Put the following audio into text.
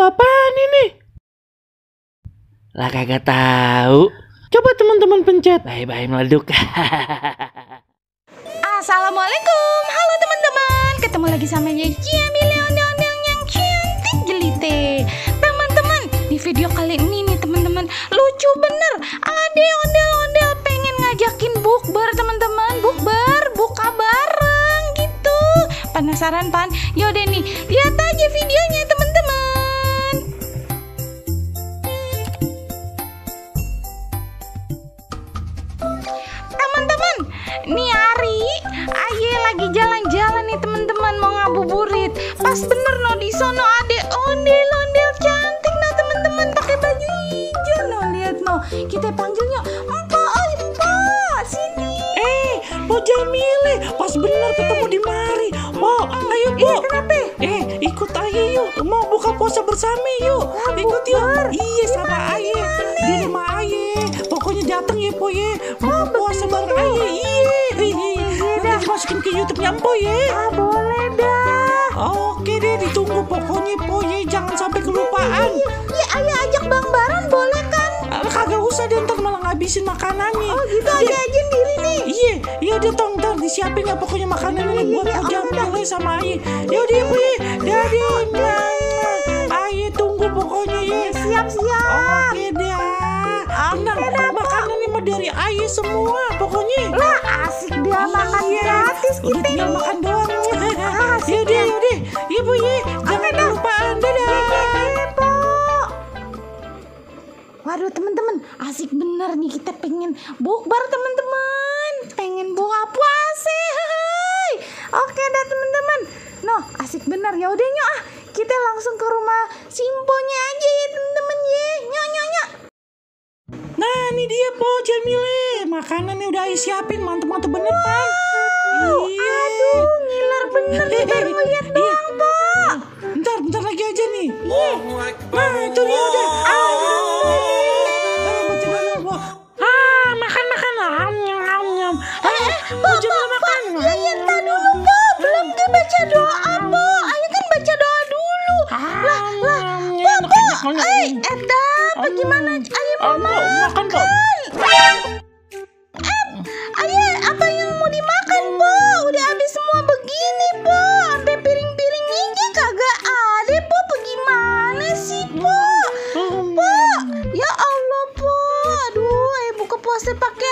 apaan ini? Lah kagak tahu. Coba teman-teman pencet. Bye-bye meleduk. Assalamualaikum. Halo teman-teman. Ketemu lagi sama Cia Mile ondel-ondel yang cantik jelite. Teman-teman, di video kali ini nih teman-teman, lucu bener. Ade ondel-ondel pengen ngajakin bukber teman-teman. Bukber, buka bareng gitu. Penasaran pan? Yaudah nih, lihat aja videonya teman-teman. Teman-teman, nih Ari, Aye lagi jalan-jalan nih teman-teman, mau ngabuburit. Pas bener no di sono ade ondel-ondel cantik nah teman-teman, pakai baju hijau no, lihat no. Kita panggilnya Empok, sini. Po Jamile, pas bener ketemu di mari. Po, ayo Po. Kenapa? Ikut aja yuk. Mau buka puasa bersama yuk. Ikut yuk. Iya sama Aye. Di rumah Aye. Pokoknya datang ya Po ya. Buka puasa bareng Aye. Iya. Nanti dimasukin ke YouTube-nya Po ya. Boleh dah. Oke deh, ditunggu pokoknya Po ya. Jangan sampai kelupaan. Iya, Aye ajak Bang Baron boleh kan? Kagak usah deh, ntar malah ngabisin makanannya. Oh gitu, aja sendiri nih. Iya dia ntar disiapin ya pokoknya makanannya buat Jamile sama Aye. Yaudah ya Bu ya. Dadah. Aye tunggu pokoknya ya. Siap-siap. Oke dah. Tenang, makanannya mah dari Aye semua pokoknya. Lah asik dia makan gratis Udah kita. tinggal makan doang. Yaudah. Iya Bu ya. Jangan kelupaan. Dadah. Waduh teman-teman, asik bener nih, kita pengen bukber teman-teman, pengen buka puasa. Hai. Oke dah teman-teman. No, asik bener. Ya udah nyok, kita langsung ke rumah Simponya aja ya teman-teman ya. Nyok. Nah ini dia Po Jamile. Makanannya udah Aye siapin, mantep-mantep bener kan? Iya. Aduh, ngiler bener nih, baru ngeliat doang Po. Bentar lagi aja nih. Nah itu dia udah. Makan. Nyam. Po, lihat dulu Po, belum dia baca doa Po. Ayo kan baca doa dulu. Po, apa gimana? Ayo mau makan. Ayo, apa yang mau dimakan Po? Udah habis semua begini Po, sampai piring-piring ini kagak ada Po. Bagaimana sih Po? Po, ya Allah Po, aduh, buka puasa pakai